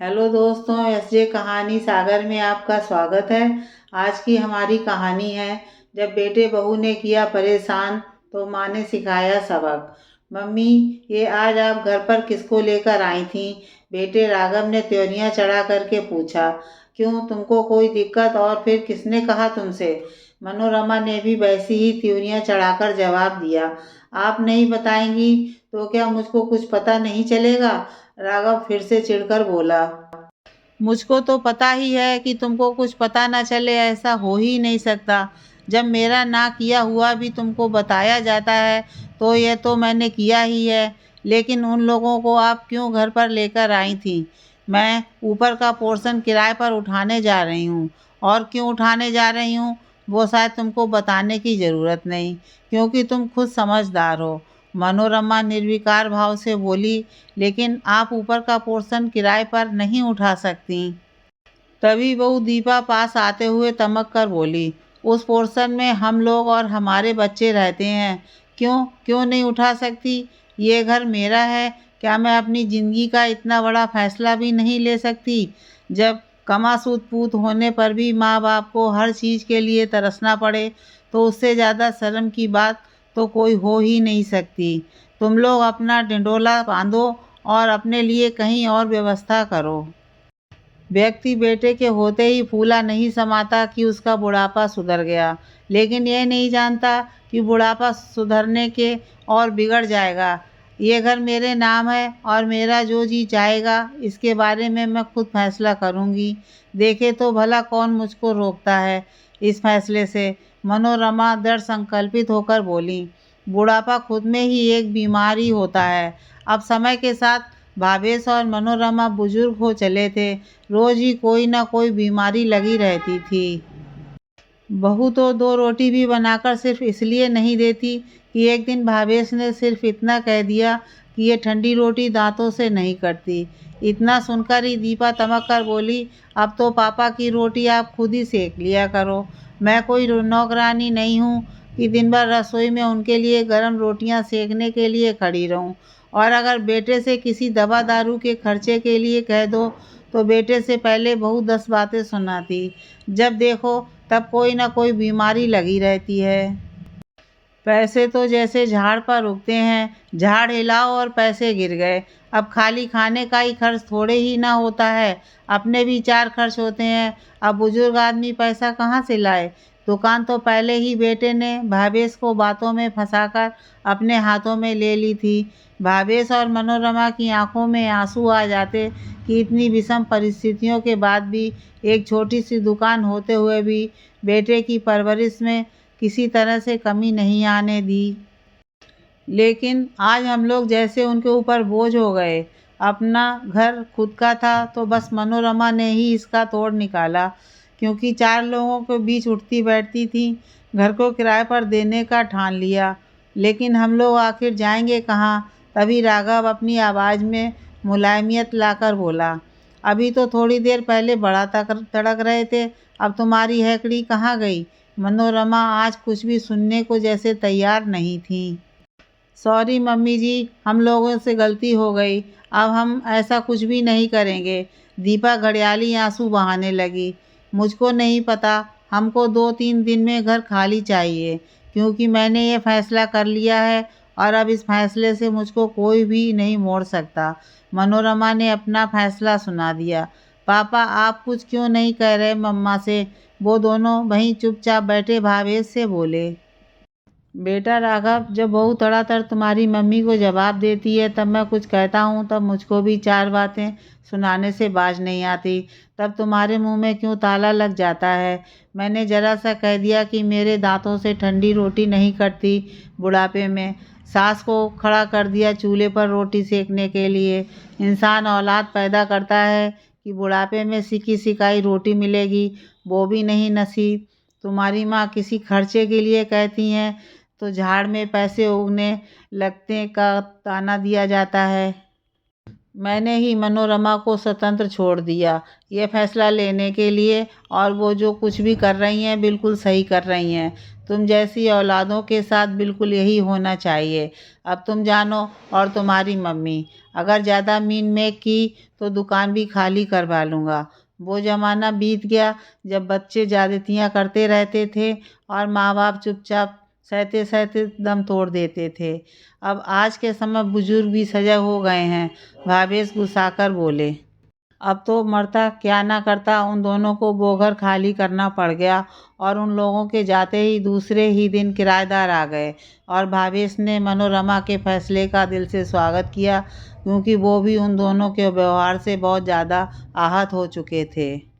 Hello दोस्तों, SJ कहानी सागर में आपका स्वागत है। आज की हमारी कहानी है, जब बेटे बहू ने किया परेशान तो माँ ने सिखाया सबक। मम्मी, ये आज आप घर पर किसको लेकर आई थीं? बेटे राघव ने त्योरियां चढ़ा करके पूछा। क्यों, तुमको कोई दिक्कत? और फिर किसने कहा तुमसे? मनोरमा ने भी वैसी ही त्योरियां चढ़ाकर जवाब दिया। आप नहीं बताएंगी तो क्या मुझको कुछ पता नहीं चलेगा? राघव फिर से चिढ़कर बोला। मुझको तो पता ही है कि तुमको कुछ पता न चले, ऐसा हो ही नहीं सकता। जब मेरा ना किया हुआ भी तुमको बताया जाता है तो यह तो मैंने किया ही है। लेकिन उन लोगों को आप क्यों घर पर लेकर आई थी? मैं ऊपर का पोर्शन किराए पर उठाने जा रही हूँ। और क्यों उठाने जा रही हूँ वो शायद तुमको बताने की ज़रूरत नहीं, क्योंकि तुम खुद समझदार हो। मनोरमा निर्विकार भाव से बोली। लेकिन आप ऊपर का पोर्शन किराए पर नहीं उठा सकती। तभी बहू दीपा पास आते हुए तमक कर बोली। उस पोर्शन में हम लोग और हमारे बच्चे रहते हैं। क्यों क्यों नहीं उठा सकती? ये घर मेरा है। क्या मैं अपनी ज़िंदगी का इतना बड़ा फैसला भी नहीं ले सकती? जब कमासूत पूत होने पर भी माँ बाप को हर चीज़ के लिए तरसना पड़े तो उससे ज़्यादा शर्म की बात तो कोई हो ही नहीं सकती। तुम लोग अपना डिंडोला बांधो और अपने लिए कहीं और व्यवस्था करो। व्यक्ति बेटे के होते ही फूला नहीं समाता कि उसका बुढ़ापा सुधर गया, लेकिन यह नहीं जानता कि बुढ़ापा सुधरने के और बिगड़ जाएगा। ये घर मेरे नाम है और मेरा जो जी चाहेगा इसके बारे में मैं खुद फैसला करूँगी। देखे तो भला कौन मुझको रोकता है इस फैसले से। मनोरमा दृढ़ संकल्पित होकर बोली। बुढ़ापा खुद में ही एक बीमारी होता है। अब समय के साथ भावेश और मनोरमा बुजुर्ग हो चले थे। रोज ही कोई ना कोई बीमारी लगी रहती थी। बहू तो 2 रोटी भी बनाकर सिर्फ इसलिए नहीं देती कि एक दिन भावेश ने सिर्फ इतना कह दिया कि ये ठंडी रोटी दांतों से नहीं कटती। इतना सुनकर ही दीपा तमक कर बोली, अब तो पापा की रोटी आप खुद ही सेक लिया करो। मैं कोई नौकरानी नहीं हूँ कि दिन भर रसोई में उनके लिए गर्म रोटियाँ सेकने के लिए खड़ी रहूँ। और अगर बेटे से किसी दवा दारू के खर्चे के लिए कह दो तो बेटे से पहले बहू 10 बातें सुनाती। जब देखो तब कोई ना कोई बीमारी लगी रहती है। पैसे तो जैसे झाड़ पर उगते हैं, झाड़ हिलाओ और पैसे गिर गए। अब खाली खाने का ही खर्च थोड़े ही ना होता है, अपने भी 4 खर्च होते हैं। अब बुजुर्ग आदमी पैसा कहाँ से लाए? दुकान तो पहले ही बेटे ने भावेश को बातों में फंसाकर अपने हाथों में ले ली थी। भावेश और मनोरमा की आंखों में आंसू आ जाते कि इतनी विषम परिस्थितियों के बाद भी, एक छोटी सी दुकान होते हुए भी बेटे की परवरिश में किसी तरह से कमी नहीं आने दी। लेकिन आज हम लोग जैसे उनके ऊपर बोझ हो गए। अपना घर खुद का था तो बस मनोरमा ने ही इसका तोड़ निकाला, क्योंकि 4 लोगों के बीच उठती बैठती थी। घर को किराए पर देने का ठान लिया, लेकिन हम लोग आखिर जाएंगे कहाँ? तभी राघव अपनी आवाज़ में मुलायमियत लाकर बोला। अभी तो थोड़ी देर पहले बड़ा तड़क रहे थे, अब तुम्हारी हैकड़ी कहाँ गई? मनोरमा आज कुछ भी सुनने को जैसे तैयार नहीं थी। सॉरी मम्मी जी, हम लोगों से गलती हो गई। अब हम ऐसा कुछ भी नहीं करेंगे। दीपा घड़ियाली आंसू बहाने लगी। मुझको नहीं पता, हमको 2-3 दिन में घर खाली चाहिए, क्योंकि मैंने ये फैसला कर लिया है और अब इस फैसले से मुझको कोई भी नहीं मोड़ सकता। मनोरमा ने अपना फैसला सुना दिया। पापा, आप कुछ क्यों नहीं कह रहे मम्मा से? वो दोनों वहीं चुपचाप बैठे भावेश से बोले। बेटा राघव, जब बहू तड़ातड़ तुम्हारी मम्मी को जवाब देती है तब मैं कुछ कहता हूँ, तब मुझको भी 4 बातें सुनाने से बाज नहीं आती। तब तुम्हारे मुंह में क्यों ताला लग जाता है? मैंने ज़रा सा कह दिया कि मेरे दांतों से ठंडी रोटी नहीं कटती बुढ़ापे में। सास को खड़ा कर दिया चूल्हे पर रोटी सेकने के लिए। इंसान औलाद पैदा करता है कि बुढ़ापे में सिकी सिकाई रोटी मिलेगी, वो भी नहीं नसीब। तुम्हारी माँ किसी खर्चे के लिए कहती हैं तो झाड़ में पैसे उगने लगने का ताना दिया जाता है। मैंने ही मनोरमा को स्वतंत्र छोड़ दिया ये फैसला लेने के लिए, और वो जो कुछ भी कर रही हैं बिल्कुल सही कर रही हैं। तुम जैसी औलादों के साथ बिल्कुल यही होना चाहिए। अब तुम जानो और तुम्हारी मम्मी, अगर ज़्यादा मीन मेक की तो दुकान भी खाली करवा लूँगा। वो ज़माना बीत गया जब बच्चे ज़्यादतियाँ करते रहते थे और माँ बाप चुपचाप सहते-सहते दम तोड़ देते थे। अब आज के समय बुजुर्ग भी सजग हो गए हैं, भावेश गुस्साकर बोले। अब तो मरता क्या ना करता, उन दोनों को वो घर खाली करना पड़ गया और उन लोगों के जाते ही दूसरे ही दिन किराएदार आ गए और भावेश ने मनोरमा के फैसले का दिल से स्वागत किया, क्योंकि वो भी उन दोनों के व्यवहार से बहुत ज़्यादा आहत हो चुके थे।